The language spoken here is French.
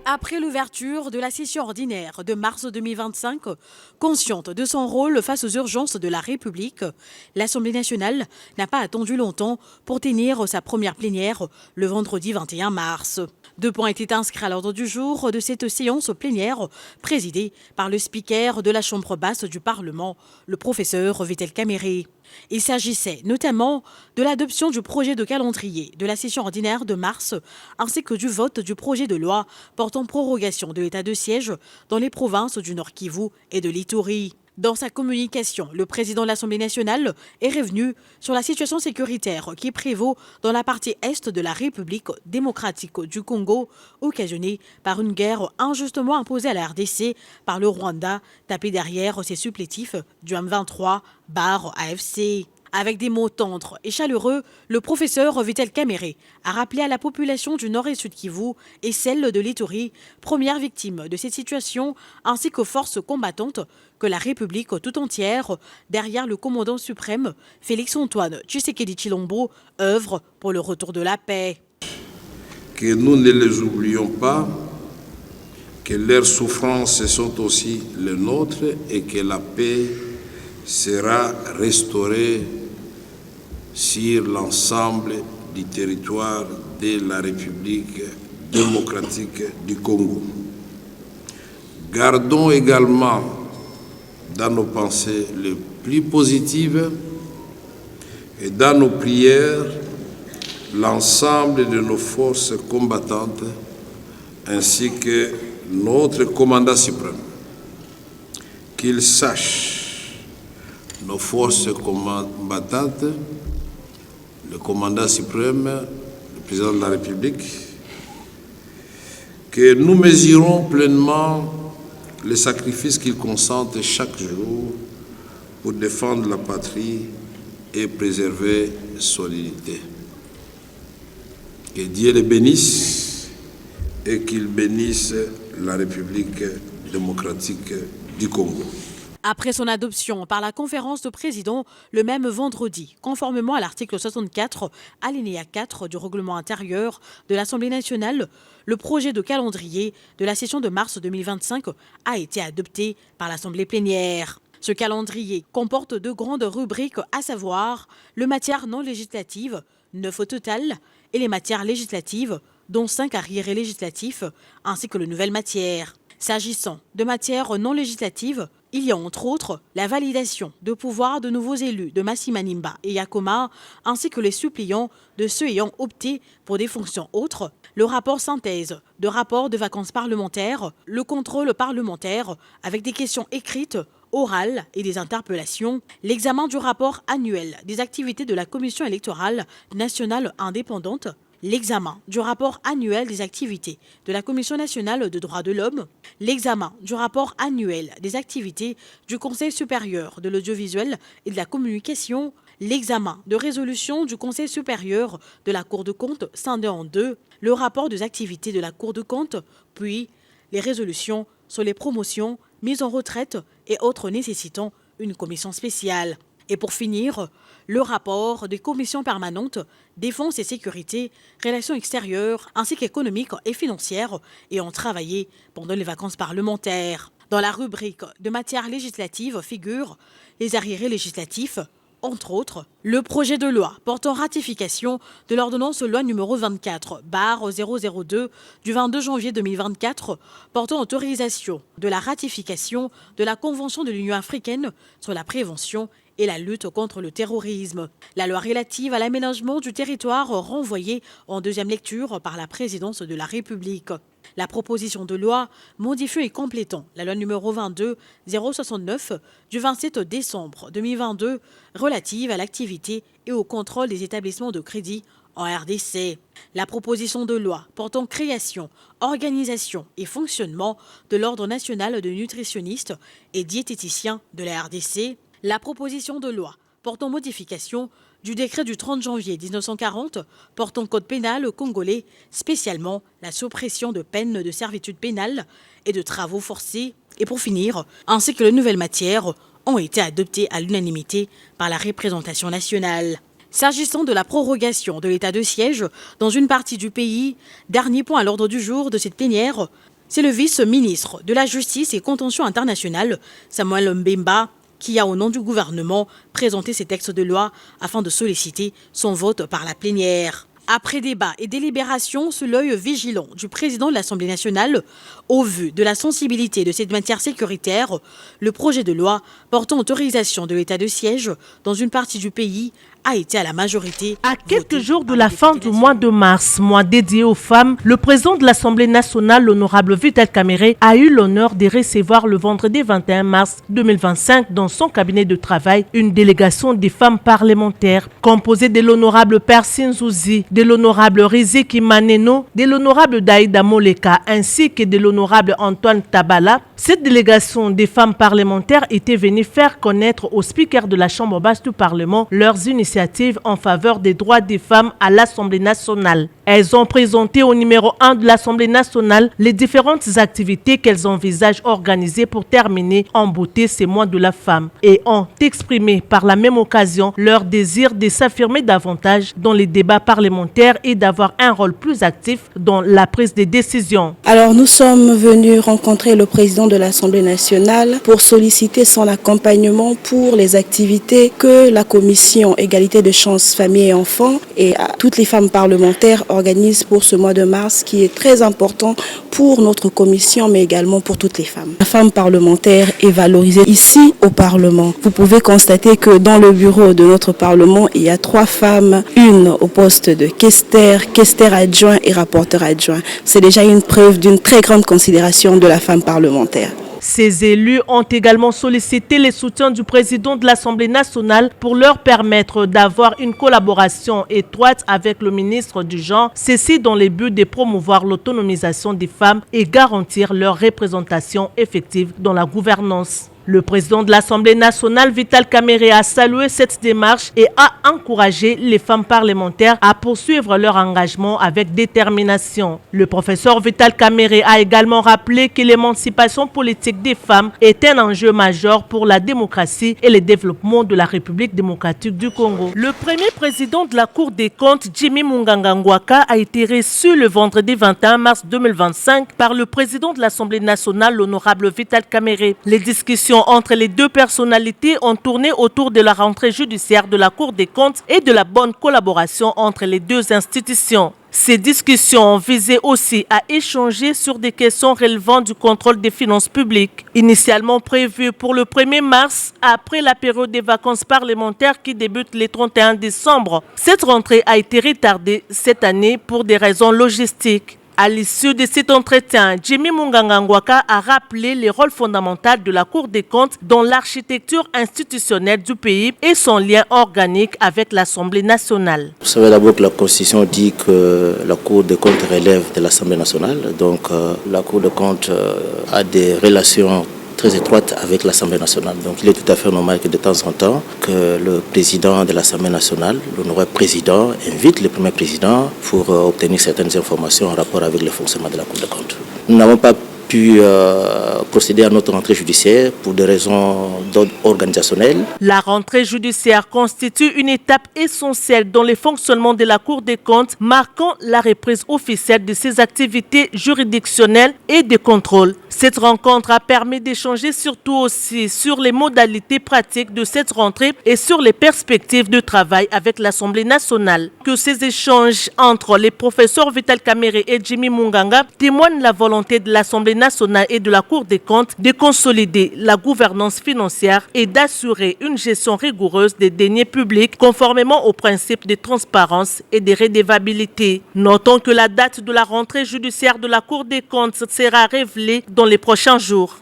Après l'ouverture de la session ordinaire de mars 2025, consciente de son rôle face aux urgences de la République, l'Assemblée nationale n'a pas attendu longtemps pour tenir sa première plénière le vendredi 21 mars. 2 points étaient inscrits à l'ordre du jour de cette séance plénière présidée par le speaker de la Chambre basse du Parlement, le professeur Vital Kamerhe. Il s'agissait notamment de l'adoption du projet de calendrier de la session ordinaire de mars ainsi que du vote du projet de loi portant prorogation de l'état de siège dans les provinces du Nord Kivu et de l'Ituri. Dans sa communication, le président de l'Assemblée nationale est revenu sur la situation sécuritaire qui prévaut dans la partie est de la République démocratique du Congo, occasionnée par une guerre injustement imposée à la RDC par le Rwanda, tapé derrière ses supplétifs du M23 AFC. Avec des mots tendres et chaleureux, le professeur Vital Kamerhe a rappelé à la population du Nord et Sud Kivu et celle de l'Ituri, première victime de cette situation, ainsi qu'aux forces combattantes, que la République tout entière, derrière le commandant suprême, Félix-Antoine Tshisekedi Tshilombo, œuvre pour le retour de la paix. Que nous ne les oublions pas, que leurs souffrances sont aussi les nôtres et que la paix sera restaurée sur l'ensemble du territoire de la République démocratique du Congo. Gardons également dans nos pensées les plus positives et dans nos prières l'ensemble de nos forces combattantes ainsi que notre commandant suprême. Qu'ils sachent, nos forces combattantes, le commandant suprême, le président de la République, que nous mesurons pleinement les sacrifices qu'ils consentent chaque jour pour défendre la patrie et préserver son unité. Que Dieu les bénisse et qu'il bénisse la République démocratique du Congo. Après son adoption par la conférence de présidents le même vendredi, conformément à l'article 64, alinéa 4 du règlement intérieur de l'Assemblée nationale, le projet de calendrier de la session de mars 2025 a été adopté par l'Assemblée plénière. Ce calendrier comporte 2 grandes rubriques, à savoir le matière non législative, 9 au total, et les matières législatives, dont 5 arriérés législatifs, ainsi que les nouvelles matières. S'agissant de matières non législatives, il y a entre autres la validation de pouvoirs de nouveaux élus de Massi-Manimba et Yakoma, ainsi que les suppléants de ceux ayant opté pour des fonctions autres, le rapport synthèse de rapport de vacances parlementaires, le contrôle parlementaire avec des questions écrites, orales et des interpellations, l'examen du rapport annuel des activités de la Commission électorale nationale indépendante, l'examen du rapport annuel des activités de la Commission nationale de droits de l'homme, l'examen du rapport annuel des activités du Conseil supérieur de l'audiovisuel et de la communication, l'examen de résolution du Conseil supérieur de la Cour de compte scindé en 2, le rapport des activités de la Cour de compte, puis les résolutions sur les promotions, mises en retraite et autres nécessitant une commission spéciale. Et pour finir, le rapport des commissions permanentes défense et sécurité, relations extérieures ainsi qu'économiques et financières ayant travaillé pendant les vacances parlementaires. Dans la rubrique de matières législatives figurent les arriérés législatifs, entre autres, le projet de loi portant ratification de l'ordonnance loi numéro 24/002 du 22 janvier 2024 portant autorisation de la ratification de la Convention de l'Union africaine sur la prévention et la lutte contre le terrorisme. La loi relative à l'aménagement du territoire renvoyée en 2e lecture par la présidence de la République. La proposition de loi modifiant et complétant la loi numéro 22-069 du 27 décembre 2022 relative à l'activité et au contrôle des établissements de crédit en RDC. La proposition de loi portant création, organisation et fonctionnement de l'Ordre national de nutritionnistes et diététiciens de la RDC. La proposition de loi portant modification du décret du 30 janvier 1940 portant code pénal congolais, spécialement la suppression de peines de servitude pénale et de travaux forcés. Et pour finir, ainsi que les nouvelles matières ont été adoptées à l'unanimité par la représentation nationale. S'agissant de la prorogation de l'état de siège dans une partie du pays, dernier point à l'ordre du jour de cette plénière, C'est le vice-ministre de la Justice et Contention internationale, Samuel Mbemba, qui a, au nom du gouvernement, présenté ces textes de loi afin de solliciter son vote par la plénière. Après débat et délibération, sous l'œil vigilant du président de l'Assemblée nationale, au vu de la sensibilité de cette matière sécuritaire, le projet de loi portant autorisation de l'état de siège dans une partie du pays a été à la majorité. À quelques jours de la fin du mois de mars, mois dédié aux femmes, le président de l'Assemblée nationale, l'honorable Vital Kamerhe, a eu l'honneur de recevoir le vendredi 21 mars 2025 dans son cabinet de travail une délégation des femmes parlementaires composée de l'honorable Persine Zouzi, de l'honorable Riziki Maneno, de l'honorable Daïda Moleka ainsi que de l'honorable Antoine Tabala. Cette délégation des femmes parlementaires était venue faire connaître au speaker de la Chambre basse du Parlement leurs initiatives en faveur des droits des femmes à l'Assemblée nationale. Elles ont présenté au numéro 1 de l'Assemblée nationale les différentes activités qu'elles envisagent organiser pour terminer en beauté ces mois de la femme et ont exprimé par la même occasion leur désir de s'affirmer davantage dans les débats parlementaires et d'avoir un rôle plus actif dans la prise des décisions. Alors nous sommes venus rencontrer le président de l'Assemblée nationale pour solliciter son accompagnement pour les activités que la commission égalité de chances famille et enfants et toutes les femmes parlementaires organisent pour ce mois de mars qui est très important pour notre commission mais également pour toutes les femmes. La femme parlementaire est valorisée ici au Parlement. Vous pouvez constater que dans le bureau de notre Parlement, il y a 3 femmes, une au poste de questeur adjoint et rapporteur adjoint. C'est déjà une preuve d'une très grande considération de la femme parlementaire. Ces élus ont également sollicité le soutien du président de l'Assemblée nationale pour leur permettre d'avoir une collaboration étroite avec le ministre du Genre, ceci dans le but de promouvoir l'autonomisation des femmes et garantir leur représentation effective dans la gouvernance. Le président de l'Assemblée nationale, Vital Kamerhe, a salué cette démarche et a encouragé les femmes parlementaires à poursuivre leur engagement avec détermination. Le professeur Vital Kamerhe a également rappelé que l'émancipation politique des femmes est un enjeu majeur pour la démocratie et le développement de la République démocratique du Congo. Le premier président de la Cour des comptes, Jimmy Munganga Ngwaka, a été reçu le vendredi 21 mars 2025 par le président de l'Assemblée nationale, l'honorable Vital Kamerhe. Les discussions entre les deux personnalités ont tourné autour de la rentrée judiciaire de la Cour des comptes et de la bonne collaboration entre les deux institutions. Ces discussions ont visé aussi à échanger sur des questions relevant du contrôle des finances publiques. Initialement prévues pour le 1er mars, après la période des vacances parlementaires qui débute le 31 décembre, cette rentrée a été retardée cette année pour des raisons logistiques. À l'issue de cet entretien, Jimmy Munganga Ngwaka a rappelé les rôles fondamentaux de la Cour des comptes dans l'architecture institutionnelle du pays et son lien organique avec l'Assemblée nationale. Vous savez d'abord que la Constitution dit que la Cour des comptes relève de l'Assemblée nationale. Donc la Cour des comptes a des relations très étroite avec l'Assemblée nationale. Donc il est tout à fait normal que de temps en temps, que le président de l'Assemblée nationale, l'honorable président, invite le premier président pour obtenir certaines informations en rapport avec le fonctionnement de la Cour des comptes. Nous n'avons pas pu procéder à notre rentrée judiciaire pour des raisons d'ordre organisationnel. La rentrée judiciaire constitue une étape essentielle dans le fonctionnement de la Cour des comptes, marquant la reprise officielle de ses activités juridictionnelles et de contrôle. Cette rencontre a permis d'échanger surtout aussi sur les modalités pratiques de cette rentrée et sur les perspectives de travail avec l'Assemblée nationale. Que ces échanges entre les professeurs Vital Kamerhe et Jimmy Munganga témoignent la volonté de l'Assemblée nationale et de la Cour des comptes de consolider la gouvernance financière et d'assurer une gestion rigoureuse des deniers publics conformément aux principes de transparence et de redevabilité. Notons que la date de la rentrée judiciaire de la Cour des comptes sera révélée dans les prochains jours.